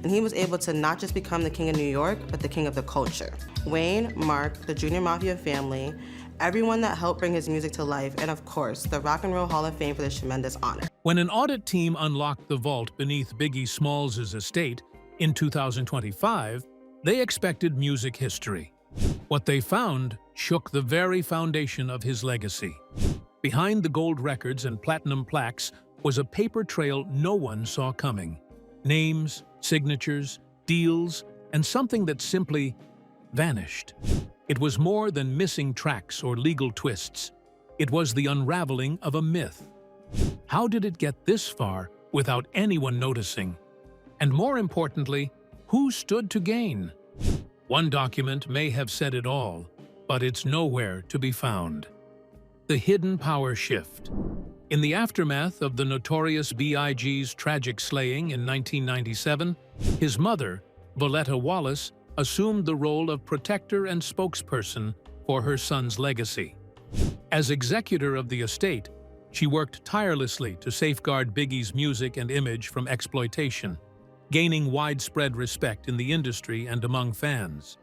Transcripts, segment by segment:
and he was able to not just become the king of New York, but the king of the culture. Wayne, Mark, the Junior Mafia family, everyone that helped bring his music to life, and of course, the Rock and Roll Hall of Fame for this tremendous honor. When an audit team unlocked the vault beneath Biggie Smalls' estate in 2025, they expected music history. What they found shook the very foundation of his legacy. Behind the gold records and platinum plaques was a paper trail no one saw coming. Names, signatures, deals, and something that simply vanished. It was more than missing tracks or legal twists. It was the unraveling of a myth. How did it get this far without anyone noticing? And more importantly, who stood to gain? One document may have said it all, but it's nowhere to be found. The hidden power shift. In the aftermath of the notorious B.I.G.'s tragic slaying in 1997, his mother, Voletta Wallace, assumed the role of protector and spokesperson for her son's legacy. As executor of the estate, she worked tirelessly to safeguard Biggie's music and image from exploitation, gaining widespread respect in the industry and among fans.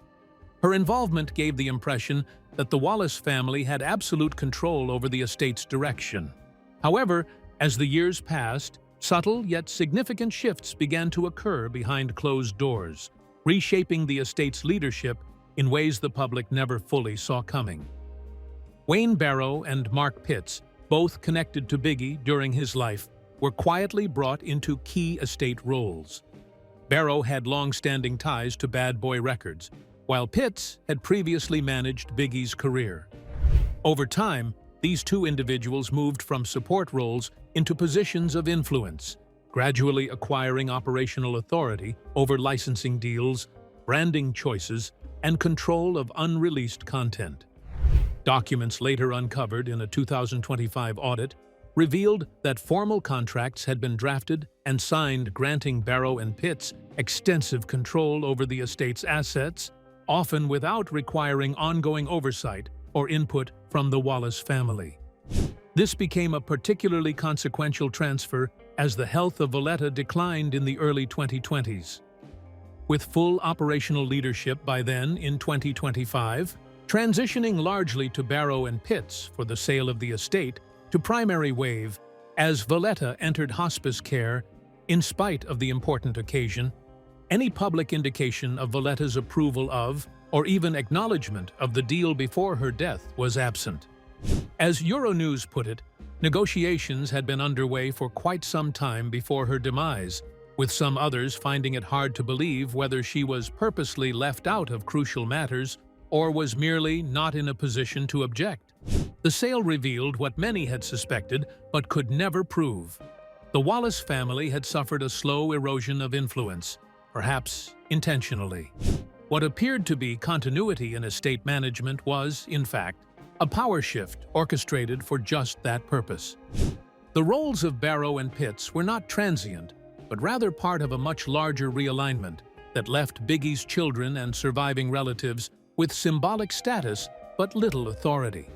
Her involvement gave the impression that the Wallace family had absolute control over the estate's direction. However, as the years passed, subtle yet significant shifts began to occur behind closed doors, reshaping the estate's leadership in ways the public never fully saw coming. Wayne Barrow and Mark Pitts, both connected to Biggie during his life, were quietly brought into key estate roles. Barrow had long-standing ties to Bad Boy Records, while Pitts had previously managed Biggie's career. Over time, these two individuals moved from support roles into positions of influence, gradually acquiring operational authority over licensing deals, branding choices, and control of unreleased content. Documents later uncovered in a 2025 audit revealed that formal contracts had been drafted and signed granting Barrow and Pitts extensive control over the estate's assets, often without requiring ongoing oversight or input from the Wallace family. This became a particularly consequential transfer as the health of Voletta declined in the early 2020s. With full operational leadership by then in 2025, transitioning largely to Barrow and Pitts for the sale of the estate to primary wave as Voletta entered hospice care in spite of the important occasion, any public indication of Voletta's approval of, or even acknowledgement of the deal before her death was absent. As Euronews put it, negotiations had been underway for quite some time before her demise, with some others finding it hard to believe whether she was purposely left out of crucial matters or was merely not in a position to object. The sale revealed what many had suspected but could never prove. The Wallace family had suffered a slow erosion of influence, perhaps intentionally. What appeared to be continuity in estate management was, in fact, a power shift orchestrated for just that purpose. The roles of Barrow and Pitts were not transient, but rather part of a much larger realignment that left Biggie's children and surviving relatives with symbolic status but little authority.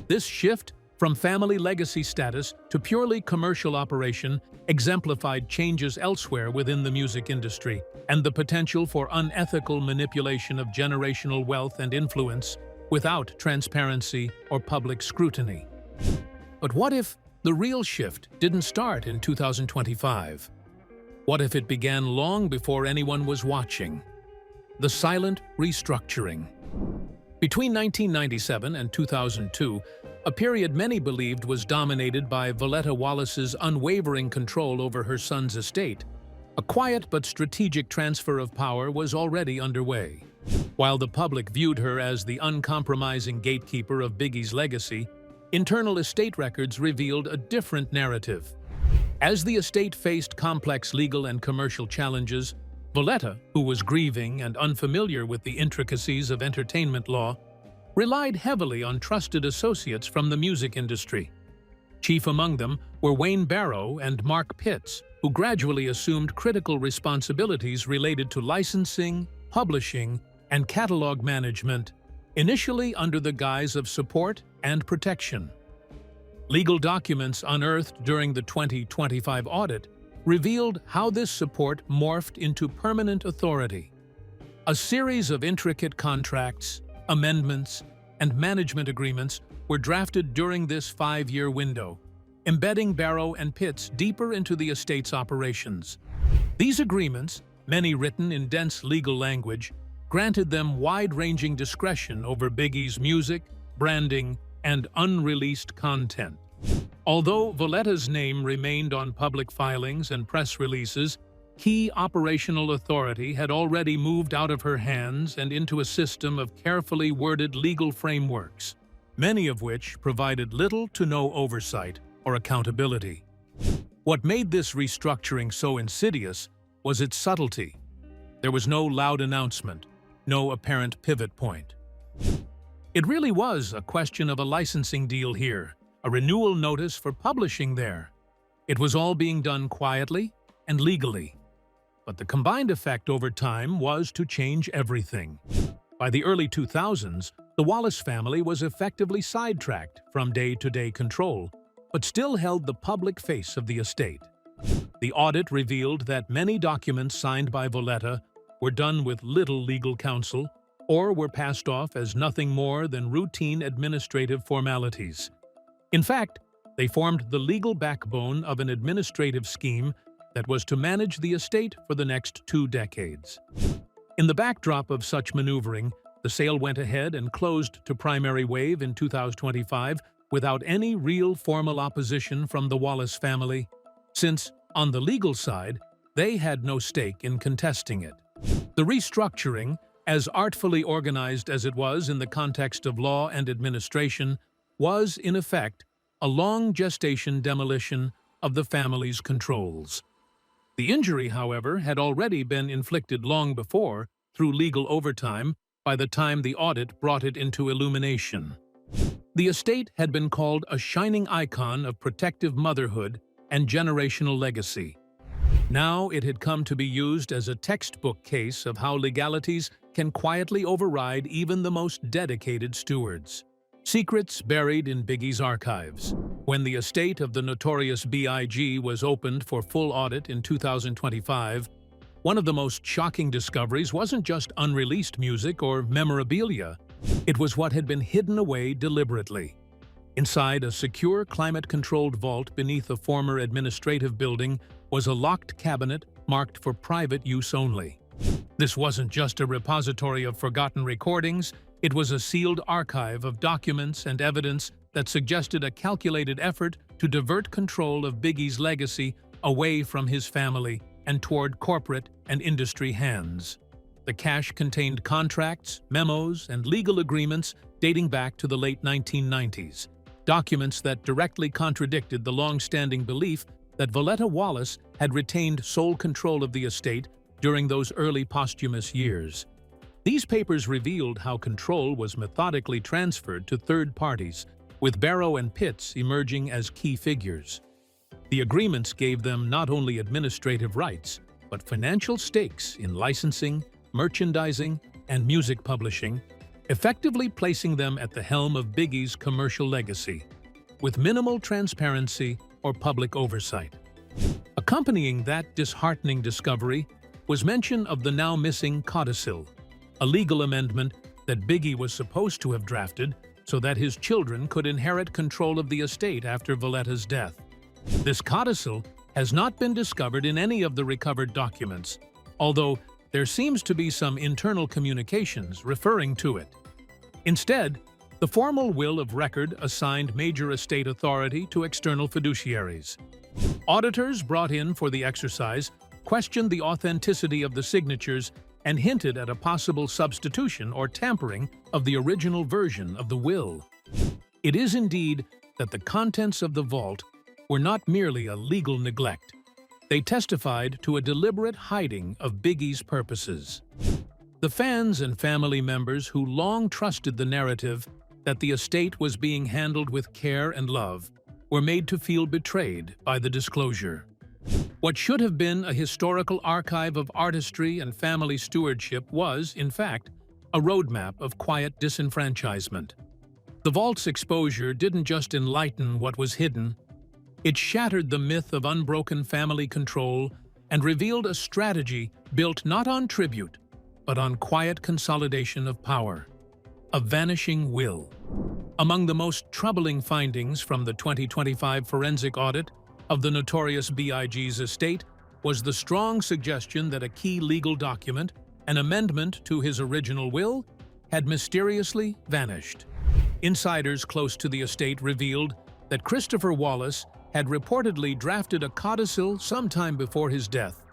This shift from family legacy status to purely commercial operation exemplified changes elsewhere within the music industry and the potential for unethical manipulation of generational wealth and influence without transparency or public scrutiny. But what if the real shift didn't start in 2025? What if it began long before anyone was watching? The silent restructuring. Between 1997 and 2002, a period many believed was dominated by Voletta Wallace's unwavering control over her son's estate, a quiet but strategic transfer of power was already underway. While the public viewed her as the uncompromising gatekeeper of Biggie's legacy, internal estate records revealed a different narrative. As the estate faced complex legal and commercial challenges, Voletta, who was grieving and unfamiliar with the intricacies of entertainment law, relied heavily on trusted associates from the music industry. Chief among them were Wayne Barrow and Mark Pitts, who gradually assumed critical responsibilities related to licensing, publishing, and catalog management, initially under the guise of support and protection. Legal documents unearthed during the 2025 audit revealed how this support morphed into permanent authority. A series of intricate contracts, amendments, and management agreements were drafted during this 5-year window, embedding Barrow and Pitts deeper into the estate's operations. These agreements, many written in dense legal language, granted them wide-ranging discretion over Biggie's music, branding, and unreleased content. Although Valletta's name remained on public filings and press releases, key operational authority had already moved out of her hands and into a system of carefully worded legal frameworks, many of which provided little to no oversight or accountability. What made this restructuring so insidious was its subtlety. There was no loud announcement, no apparent pivot point. It really was a question of a licensing deal here, a renewal notice for publishing there. It was all being done quietly and legally. But the combined effect over time was to change everything. By the early 2000s, the Wallace family was effectively sidetracked from day-to-day control, but still held the public face of the estate. The audit revealed that many documents signed by Valletta were done with little legal counsel or were passed off as nothing more than routine administrative formalities. In fact, they formed the legal backbone of an administrative scheme that was to manage the estate for the next 2 decades. In the backdrop of such maneuvering, the sale went ahead and closed to primary wave in 2025 without any real formal opposition from the Wallace family, since, on the legal side, they had no stake in contesting it. The restructuring, as artfully organized as it was in the context of law and administration, was, in effect, a long gestation demolition of the family's controls. The injury, however, had already been inflicted long before, through legal overtime, by the time the audit brought it into illumination. The estate had been called a shining icon of protective motherhood and generational legacy. Now it had come to be used as a textbook case of how legalities can quietly override even the most dedicated stewards. Secrets buried in Biggie's archives. When the estate of the notorious B.I.G. was opened for full audit in 2025, one of the most shocking discoveries wasn't just unreleased music or memorabilia. It was what had been hidden away deliberately. Inside a secure, climate-controlled vault beneath a former administrative building was a locked cabinet marked for private use only. This wasn't just a repository of forgotten recordings, it was a sealed archive of documents and evidence that suggested a calculated effort to divert control of Biggie's legacy away from his family and toward corporate and industry hands. The cache contained contracts, memos, and legal agreements dating back to the late 1990s, documents that directly contradicted the long-standing belief that Valletta Wallace had retained sole control of the estate during those early posthumous years. These papers revealed how control was methodically transferred to third parties, with Barrow and Pitts emerging as key figures. The agreements gave them not only administrative rights, but financial stakes in licensing, merchandising, and music publishing, effectively placing them at the helm of Biggie's commercial legacy, with minimal transparency or public oversight. Accompanying that disheartening discovery was mention of the now missing codicil, a legal amendment that Biggie was supposed to have drafted so that his children could inherit control of the estate after Valletta's death. This codicil has not been discovered in any of the recovered documents, although there seems to be some internal communications referring to it. Instead, the formal will of record assigned major estate authority to external fiduciaries. Auditors brought in for the exercise questioned the authenticity of the signatures and hinted at a possible substitution or tampering of the original version of the will. It is indeed that the contents of the vault were not merely a legal neglect. They testified to a deliberate hiding of Biggie's purposes. The fans and family members who long trusted the narrative that the estate was being handled with care and love were made to feel betrayed by the disclosure. What should have been a historical archive of artistry and family stewardship was, in fact, a roadmap of quiet disenfranchisement. The vault's exposure didn't just enlighten what was hidden, It shattered the myth of unbroken family control and revealed a strategy built not on tribute, but on quiet consolidation of power. A vanishing will. Among the most troubling findings from the 2025 forensic audit of the notorious Biggies estate was the strong suggestion that a key legal document, an amendment to his original will, had mysteriously vanished. Insiders close to the estate revealed that Christopher Wallace had reportedly drafted a codicil sometime before his death,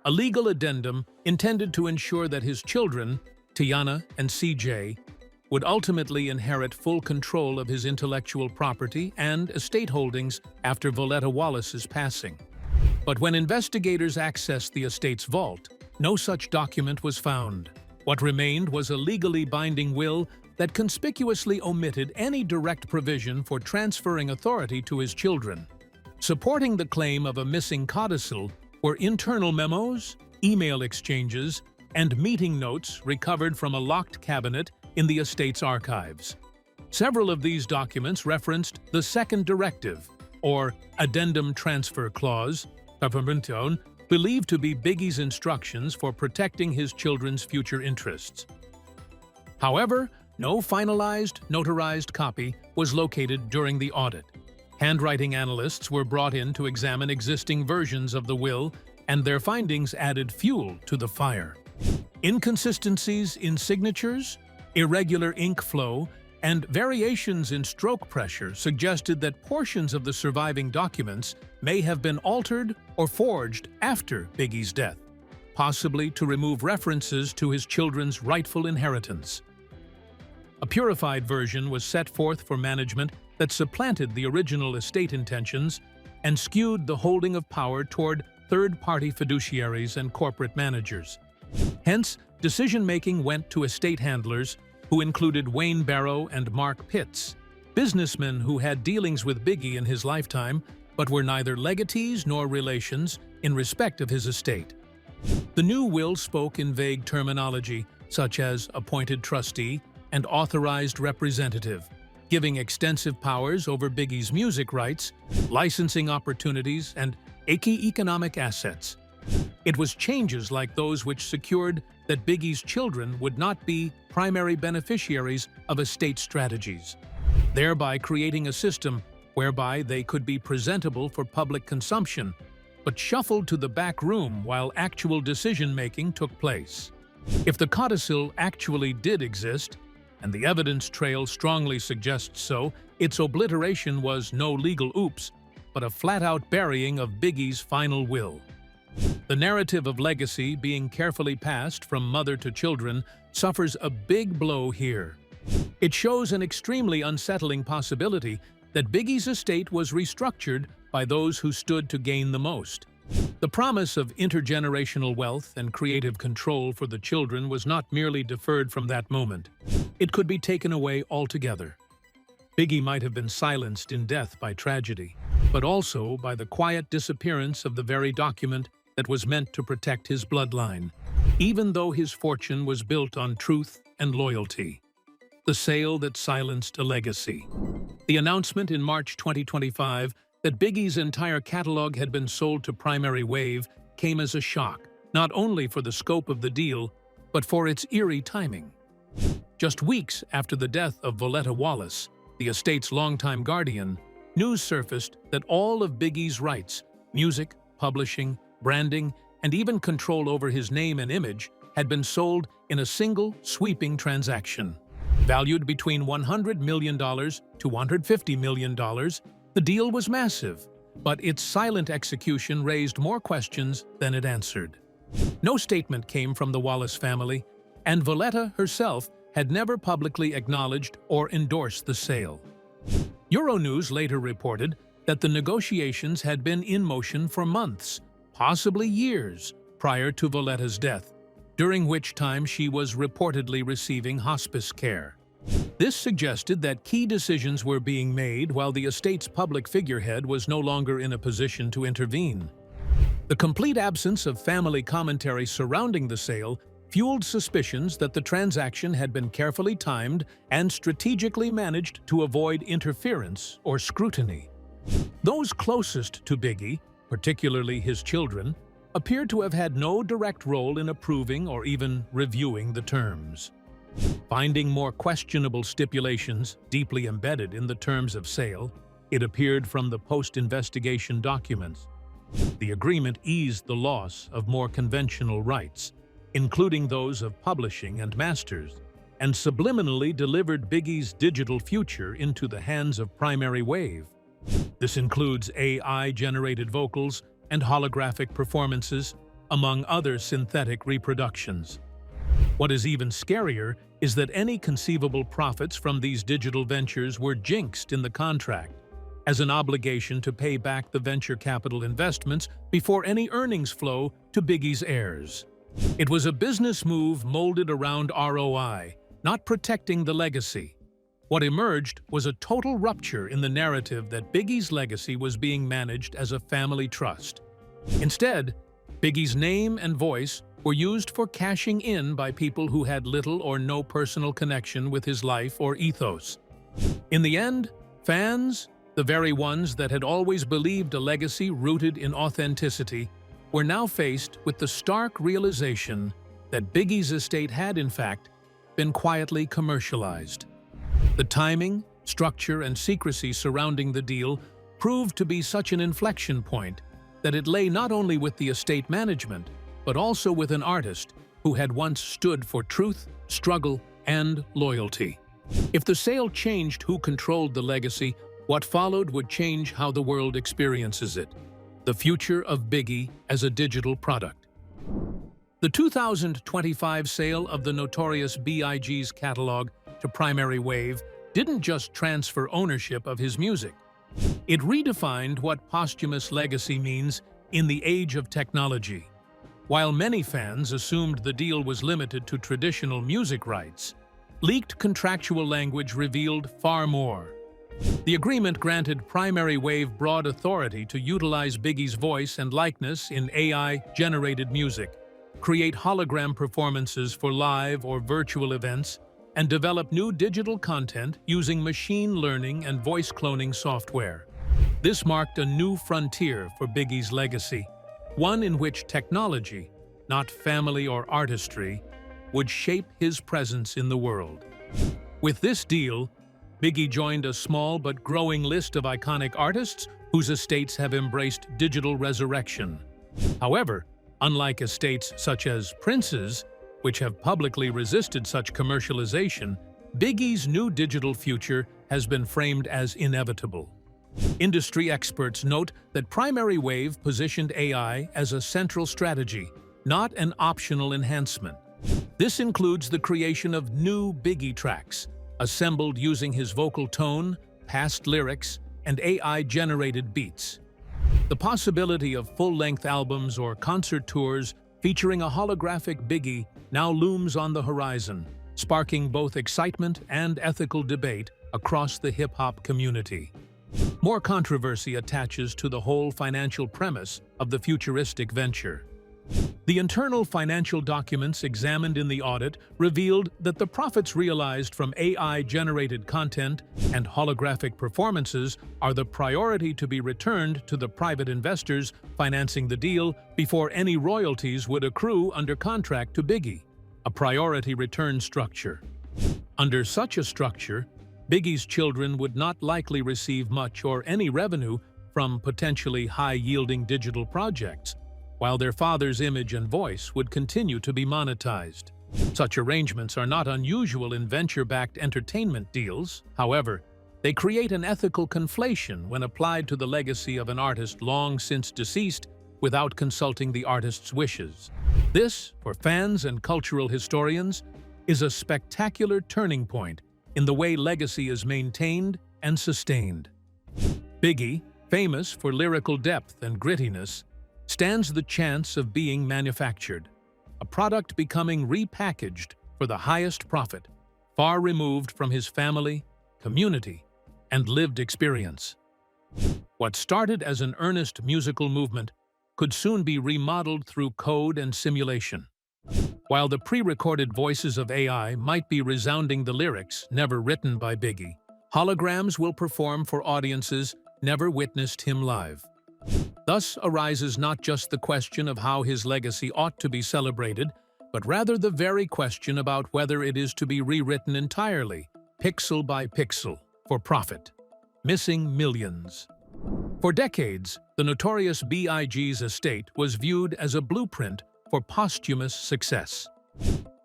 a legal addendum intended to ensure that his children, Tiana and CJ, would ultimately inherit full control of his intellectual property and estate holdings after Voletta Wallace's passing. But when investigators accessed the estate's vault, no such document was found. What remained was a legally binding will that conspicuously omitted any direct provision for transferring authority to his children. Supporting the claim of a missing codicil were internal memos, email exchanges, and meeting notes recovered from a locked cabinet in the estate's archives. Several of these documents referenced the Second Directive, or Addendum Transfer Clause, believed to be Biggie's instructions for protecting his children's future interests. However, no finalized, notarized copy was located during the audit. Handwriting analysts were brought in to examine existing versions of the will, and their findings added fuel to the fire. Inconsistencies in signatures, irregular ink flow, and variations in stroke pressure suggested that portions of the surviving documents may have been altered or forged after Biggie's death, possibly to remove references to his children's rightful inheritance. A purified version was set forth for management that supplanted the original estate intentions and skewed the holding of power toward third-party fiduciaries and corporate managers. Hence, decision-making went to estate handlers who included Wayne Barrow and Mark Pitts, businessmen who had dealings with Biggie in his lifetime but were neither legatees nor relations in respect of his estate. The new will spoke in vague terminology such as appointed trustee and authorized representative, giving extensive powers over Biggie's music rights, licensing opportunities, and economic assets. It was changes like those which secured that Biggie's children would not be primary beneficiaries of estate strategies, thereby creating a system whereby they could be presentable for public consumption, but shuffled to the back room while actual decision-making took place. If the codicil actually did exist, and the evidence trail strongly suggests so, its obliteration was no legal oops, but a flat-out burying of Biggie's final will. The narrative of legacy being carefully passed from mother to children suffers a big blow here. It shows an extremely unsettling possibility that Biggie's estate was restructured by those who stood to gain the most. The promise of intergenerational wealth and creative control for the children was not merely deferred from that moment. It could be taken away altogether. Biggie might have been silenced in death by tragedy, but also by the quiet disappearance of the very document that was meant to protect his bloodline, even though his fortune was built on truth and loyalty. The sale that silenced a legacy. The announcement in March 2025 that Biggie's entire catalog had been sold to Primary Wave came as a shock, not only for the scope of the deal, but for its eerie timing. Just weeks after the death of Voletta Wallace, the estate's longtime guardian, news surfaced that all of Biggie's rights, music, publishing, branding, and even control over his name and image had been sold in a single, sweeping transaction. Valued between $100 million to $150 million, the deal was massive, but its silent execution raised more questions than it answered. No statement came from the Wallace family, and Voletta herself had never publicly acknowledged or endorsed the sale. Euronews later reported that the negotiations had been in motion for months, possibly years, prior to Voletta's death, during which time she was reportedly receiving hospice care. This suggested that key decisions were being made while the estate's public figurehead was no longer in a position to intervene. The complete absence of family commentary surrounding the sale fueled suspicions that the transaction had been carefully timed and strategically managed to avoid interference or scrutiny. Those closest to Biggie, particularly his children, appear to have had no direct role in approving or even reviewing the terms. Finding more questionable stipulations deeply embedded in the terms of sale, it appeared from the post-investigation documents. The agreement eased the loss of more conventional rights, including those of publishing and masters, and subliminally delivered Biggie's digital future into the hands of Primary Wave. This includes AI-generated vocals and holographic performances, among other synthetic reproductions. What is even scarier is that any conceivable profits from these digital ventures were jinxed in the contract, as an obligation to pay back the venture capital investments before any earnings flow to Biggie's heirs. It was a business move molded around ROI, not protecting the legacy. What emerged was a total rupture in the narrative that Biggie's legacy was being managed as a family trust. Instead, Biggie's name and voice were used for cashing in by people who had little or no personal connection with his life or ethos. In the end, fans, the very ones that had always believed a legacy rooted in authenticity, were now faced with the stark realization that Biggie's estate had, in fact, been quietly commercialized. The timing, structure, and secrecy surrounding the deal proved to be such an inflection point that it lay not only with the estate management, but also with an artist who had once stood for truth, struggle, and loyalty. If the sale changed who controlled the legacy, what followed would change how the world experiences it. The future of Biggie as a digital product. The 2025 sale of the notorious B.I.G.'s catalog to Primary Wave didn't just transfer ownership of his music. It redefined what posthumous legacy means in the age of technology. While many fans assumed the deal was limited to traditional music rights, leaked contractual language revealed far more. The agreement granted Primary Wave broad authority to utilize Biggie's voice and likeness in AI-generated music, create hologram performances for live or virtual events, and develop new digital content using machine learning and voice cloning software. This marked a new frontier for Biggie's legacy, one in which technology, not family or artistry, would shape his presence in the world. With this deal, Biggie joined a small but growing list of iconic artists whose estates have embraced digital resurrection. However, unlike estates such as Prince's, which have publicly resisted such commercialization, Biggie's new digital future has been framed as inevitable. Industry experts note that Primary Wave positioned AI as a central strategy, not an optional enhancement. This includes the creation of new Biggie tracks, assembled using his vocal tone, past lyrics, and AI-generated beats. The possibility of full-length albums or concert tours featuring a holographic Biggie now looms on the horizon, sparking both excitement and ethical debate across the hip-hop community. More controversy attaches to the whole financial premise of the futuristic venture. The internal financial documents examined in the audit revealed that the profits realized from AI-generated content and holographic performances are the priority to be returned to the private investors financing the deal before any royalties would accrue under contract to Biggie, a priority return structure. Under such a structure, Biggie's children would not likely receive much or any revenue from potentially high-yielding digital projects, while their father's image and voice would continue to be monetized. Such arrangements are not unusual in venture-backed entertainment deals. However, they create an ethical conflation when applied to the legacy of an artist long since deceased without consulting the artist's wishes. This, for fans and cultural historians, is a spectacular turning point in the way legacy is maintained and sustained. Biggie, famous for lyrical depth and grittiness, stands the chance of being manufactured, a product becoming repackaged for the highest profit, far removed from his family, community, and lived experience. What started as an earnest musical movement could soon be remodeled through code and simulation. While the pre-recorded voices of AI might be resounding the lyrics never written by Biggie, holograms will perform for audiences never witnessed him live. Thus arises not just the question of how his legacy ought to be celebrated, but rather the very question about whether it is to be rewritten entirely, pixel by pixel, for profit. Missing millions. For decades, the notorious B.I.G.'s estate was viewed as a blueprint for posthumous success.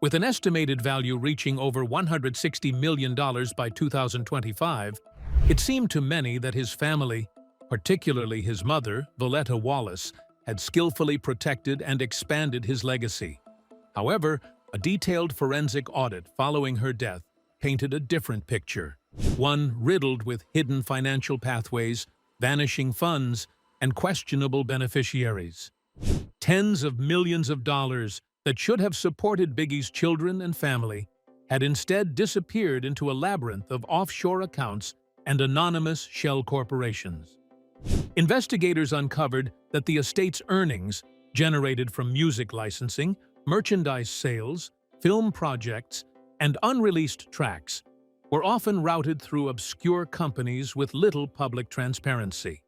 With an estimated value reaching over $160 million by 2025, it seemed to many that his family, particularly his mother, Voletta Wallace, had skillfully protected and expanded his legacy. However, a detailed forensic audit following her death painted a different picture, one riddled with hidden financial pathways, vanishing funds, and questionable beneficiaries. Tens of millions of dollars that should have supported Biggie's children and family had instead disappeared into a labyrinth of offshore accounts and anonymous shell corporations. Investigators uncovered that the estate's earnings, generated from music licensing, merchandise sales, film projects, and unreleased tracks, were often routed through obscure companies with little public transparency.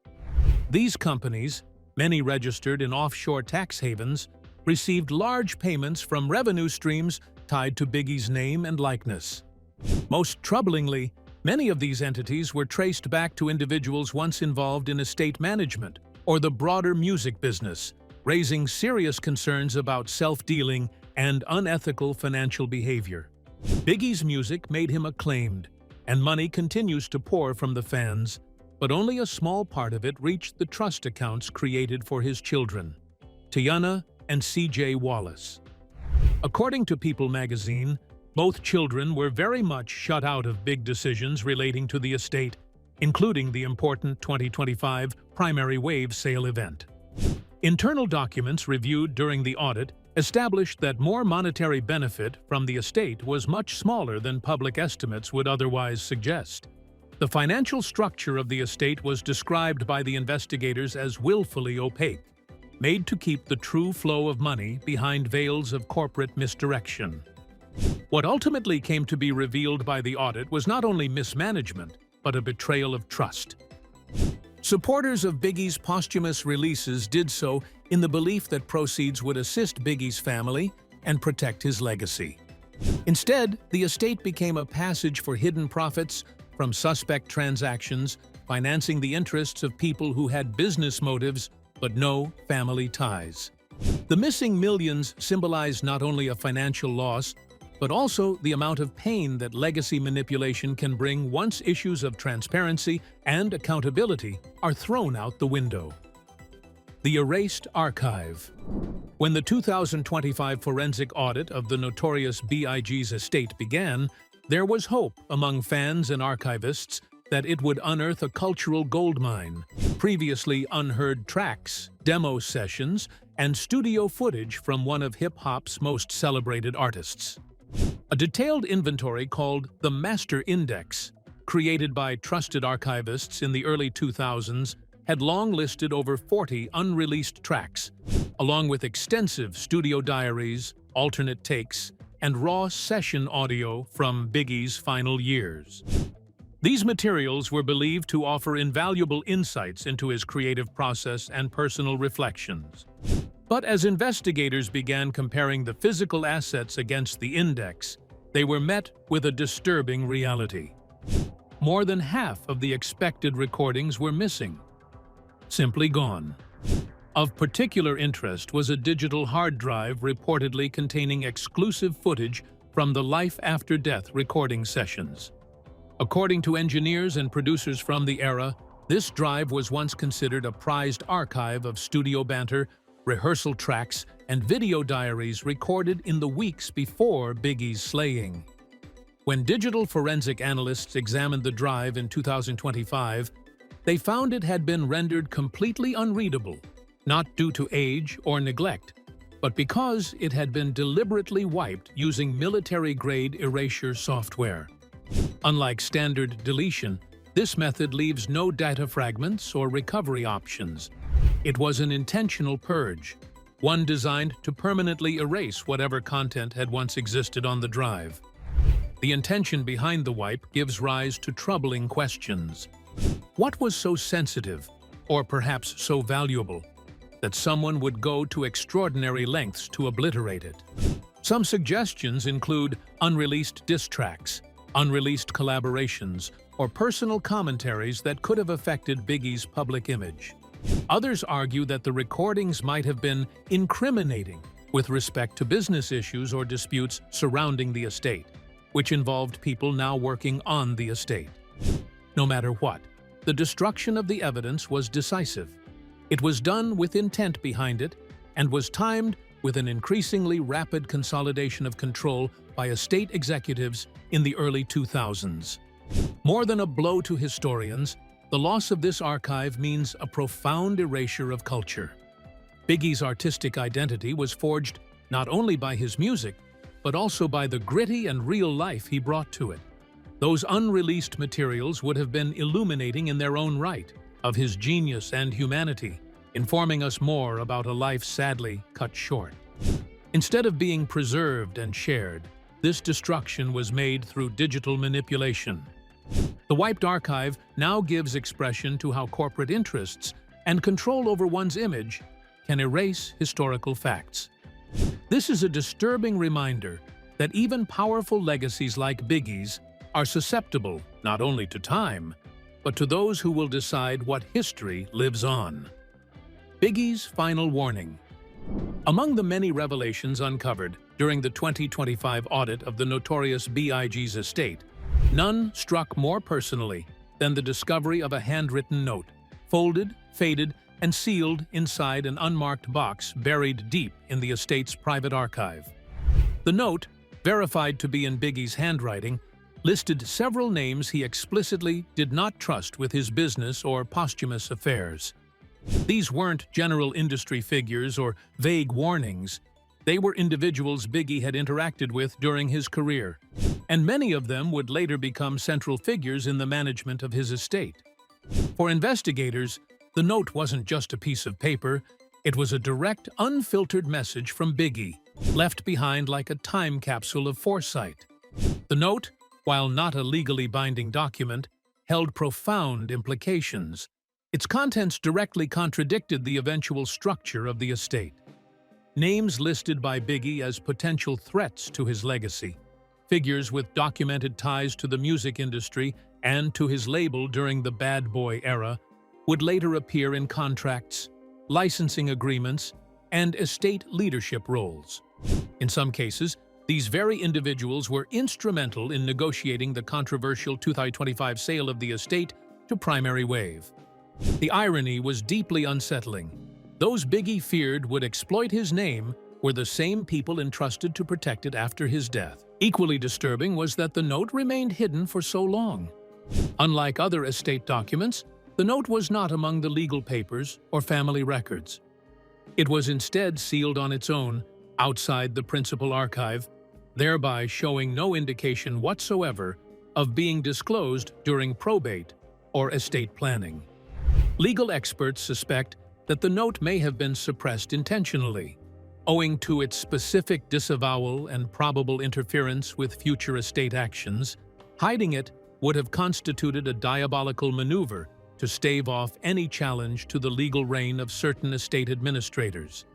These companies, many registered in offshore tax havens, received large payments from revenue streams tied to Biggie's name and likeness. Most troublingly, many of these entities were traced back to individuals once involved in estate management or the broader music business, raising serious concerns about self-dealing and unethical financial behavior. Biggie's music made him acclaimed, and money continues to pour from the fans, but only a small part of it reached the trust accounts created for his children, Tiana and C.J. Wallace. According to People magazine, both children were very much shut out of big decisions relating to the estate, including the important 2025 primary wave sale event. Internal documents reviewed during the audit established that more monetary benefit from the estate was much smaller than public estimates would otherwise suggest. The financial structure of the estate was described by the investigators as willfully opaque, made to keep the true flow of money behind veils of corporate misdirection. What ultimately came to be revealed by the audit was not only mismanagement, but a betrayal of trust. Supporters of Biggie's posthumous releases did so in the belief that proceeds would assist Biggie's family and protect his legacy. Instead, the estate became a passage for hidden profits from suspect transactions, financing the interests of people who had business motives but no family ties. The missing millions symbolize not only a financial loss, but also the amount of pain that legacy manipulation can bring once issues of transparency and accountability are thrown out the window. The Erased Archive. When the 2025 forensic audit of the notorious B.I.G.'s estate began, there was hope among fans and archivists that it would unearth a cultural goldmine, previously unheard tracks, demo sessions, and studio footage from one of hip-hop's most celebrated artists. A detailed inventory called the Master Index, created by trusted archivists in the early 2000s, had long listed over 40 unreleased tracks, along with extensive studio diaries, alternate takes, and raw session audio from Biggie's final years. These materials were believed to offer invaluable insights into his creative process and personal reflections. But as investigators began comparing the physical assets against the index, they were met with a disturbing reality. More than half of the expected recordings were missing, simply gone. Of particular interest was a digital hard drive reportedly containing exclusive footage from the Life After Death recording sessions. According to engineers and producers from the era, this drive was once considered a prized archive of studio banter, rehearsal tracks, and video diaries recorded in the weeks before Biggie's slaying. When digital forensic analysts examined the drive in 2025, they found it had been rendered completely unreadable, not due to age or neglect, but because it had been deliberately wiped using military-grade erasure software. Unlike standard deletion, this method leaves no data fragments or recovery options. It was an intentional purge, one designed to permanently erase whatever content had once existed on the drive. The intention behind the wipe gives rise to troubling questions. What was so sensitive, or perhaps so valuable, that someone would go to extraordinary lengths to obliterate it? Some suggestions include unreleased diss tracks, unreleased collaborations, or personal commentaries that could have affected Biggie's public image. Others argue that the recordings might have been incriminating with respect to business issues or disputes surrounding the estate, which involved people now working on the estate. No matter what, the destruction of the evidence was decisive. It was done with intent behind it and was timed with an increasingly rapid consolidation of control by estate executives in the early 2000s. More than a blow to historians, the loss of this archive means a profound erasure of culture. Biggie's artistic identity was forged not only by his music, but also by the gritty and real life he brought to it. Those unreleased materials would have been illuminating in their own right of his genius and humanity, informing us more about a life sadly cut short. Instead of being preserved and shared, this destruction was made through digital manipulation. The wiped archive now gives expression to how corporate interests and control over one's image can erase historical facts. This is a disturbing reminder that even powerful legacies like Biggie's are susceptible not only to time, but to those who will decide what history lives on. Biggie's final warning. Among the many revelations uncovered during the 2025 audit of the notorious B.I.G.'s estate, none struck more personally than the discovery of a handwritten note, folded, faded, and sealed inside an unmarked box buried deep in the estate's private archive. The note, verified to be in Biggie's handwriting, listed several names he explicitly did not trust with his business or posthumous affairs. These weren't general industry figures or vague warnings. They were individuals Biggie had interacted with during his career, and many of them would later become central figures in the management of his estate. For investigators, the note wasn't just a piece of paper, it was a direct, unfiltered message from Biggie, left behind like a time capsule of foresight. The note, while not a legally binding document, held profound implications. Its contents directly contradicted the eventual structure of the estate. Names listed by Biggie as potential threats to his legacy, figures with documented ties to the music industry and to his label during the bad boy era, would later appear in contracts, licensing agreements, and estate leadership roles. In some cases, these very individuals were instrumental in negotiating the controversial 2025 sale of the estate to Primary Wave. The irony was deeply unsettling. Those Biggie feared would exploit his name were the same people entrusted to protect it after his death. Equally disturbing was that the note remained hidden for so long. Unlike other estate documents, the note was not among the legal papers or family records. It was instead sealed on its own, outside the principal archive, thereby showing no indication whatsoever of being disclosed during probate or estate planning. Legal experts suspect that the note may have been suppressed intentionally, owing to its specific disavowal and probable interference with future estate actions. Hiding it would have constituted a diabolical maneuver to stave off any challenge to the legal reign of certain estate administrators.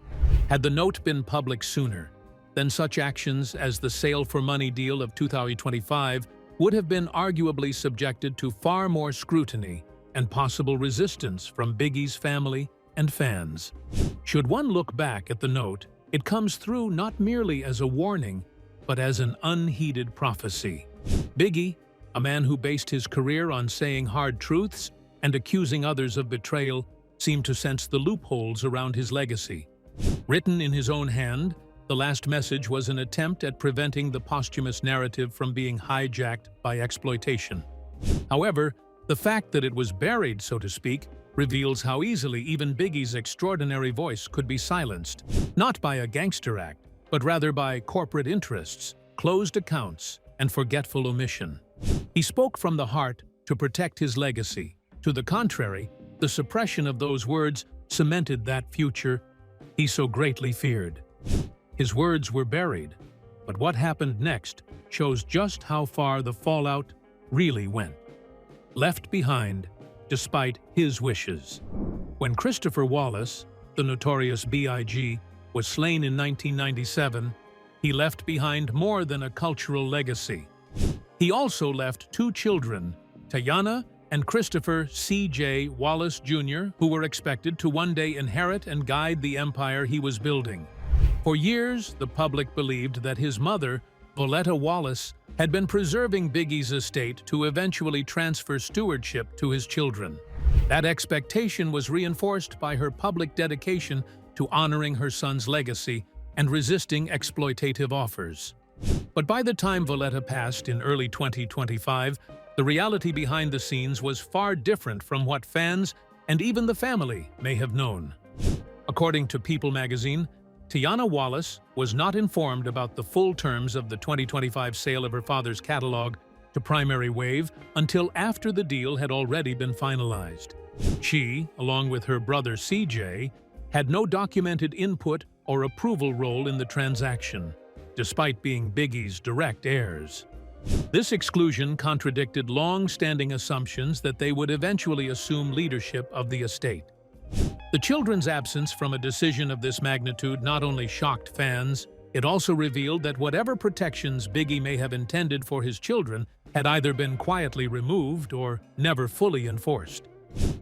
Had the note been public sooner, then such actions as the sale-for-money deal of 2025 would have been arguably subjected to far more scrutiny and possible resistance from Biggie's family and fans. Should one look back at the note, it comes through not merely as a warning, but as an unheeded prophecy. Biggie, a man who based his career on saying hard truths and accusing others of betrayal, seemed to sense the loopholes around his legacy. Written in his own hand, the last message was an attempt at preventing the posthumous narrative from being hijacked by exploitation. However, the fact that it was buried, so to speak, reveals how easily even Biggie's extraordinary voice could be silenced, not by a gangster act, but rather by corporate interests, closed accounts, and forgetful omission. He spoke from the heart to protect his legacy. To the contrary, the suppression of those words cemented that future he so greatly feared. His words were buried, but what happened next shows just how far the fallout really went. Left behind, despite his wishes. When Christopher Wallace, the notorious B.I.G., was slain in 1997, he left behind more than a cultural legacy. He also left two children, Tiana and Christopher C.J. Wallace Jr., who were expected to one day inherit and guide the empire he was building. For years, the public believed that his mother, Voletta Wallace, had been preserving Biggie's estate to eventually transfer stewardship to his children. That expectation was reinforced by her public dedication to honoring her son's legacy and resisting exploitative offers. But by the time Voletta passed in early 2025, the reality behind the scenes was far different from what fans and even the family may have known. According to People magazine, Tiana Wallace was not informed about the full terms of the 2025 sale of her father's catalog to Primary Wave until after the deal had already been finalized. She, along with her brother CJ, had no documented input or approval role in the transaction, despite being Biggie's direct heirs. This exclusion contradicted long-standing assumptions that they would eventually assume leadership of the estate. The children's absence from a decision of this magnitude not only shocked fans, it also revealed that whatever protections Biggie may have intended for his children had either been quietly removed or never fully enforced.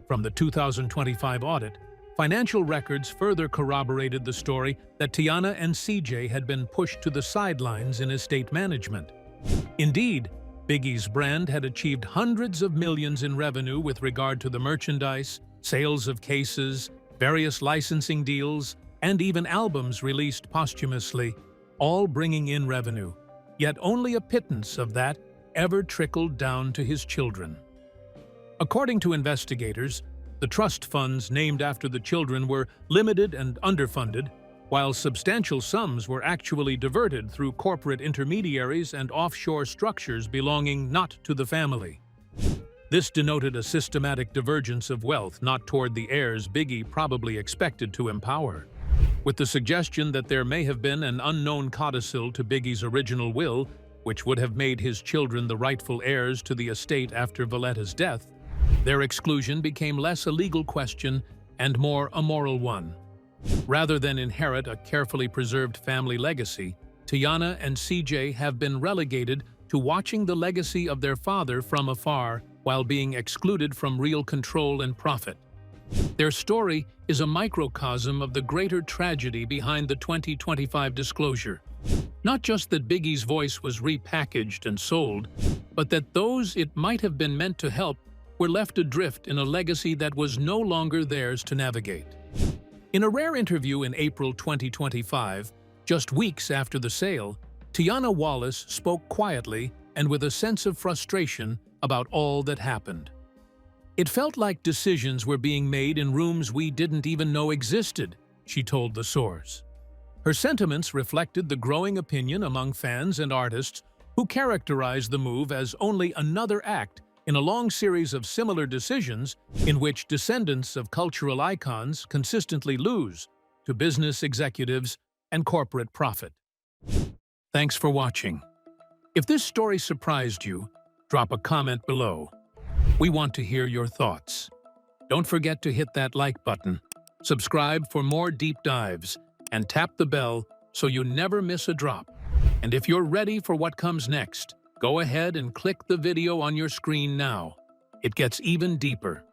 From the 2025 audit, financial records further corroborated the story that Tiana and CJ had been pushed to the sidelines in estate management. Indeed, Biggie's brand had achieved hundreds of millions in revenue with regard to the merchandise, sales of cases, various licensing deals, and even albums released posthumously, all bringing in revenue. Yet only a pittance of that ever trickled down to his children. According to investigators, the trust funds named after the children were limited and underfunded, while substantial sums were actually diverted through corporate intermediaries and offshore structures belonging not to the family. This denoted a systematic divergence of wealth not toward the heirs Biggie probably expected to empower. With the suggestion that there may have been an unknown codicil to Biggie's original will, which would have made his children the rightful heirs to the estate after Voletta's death, their exclusion became less a legal question and more a moral one. Rather than inherit a carefully preserved family legacy, Tiana and CJ have been relegated to watching the legacy of their father from afar while being excluded from real control and profit. Their story is a microcosm of the greater tragedy behind the 2025 disclosure. Not just that Biggie's voice was repackaged and sold, but that those it might have been meant to help were left adrift in a legacy that was no longer theirs to navigate. In a rare interview in April 2025, just weeks after the sale, Tiana Wallace spoke quietly and with a sense of frustration about all that happened. "It felt like decisions were being made in rooms we didn't even know existed," she told the source. Her sentiments reflected the growing opinion among fans and artists who characterized the move as only another act in a long series of similar decisions in which descendants of cultural icons consistently lose to business executives and corporate profit. Thanks for watching. If this story surprised you, drop a comment below. We want to hear your thoughts. Don't forget to hit that like button, subscribe for more deep dives, and tap the bell so you never miss a drop. And if you're ready for what comes next, go ahead and click the video on your screen now. It gets even deeper.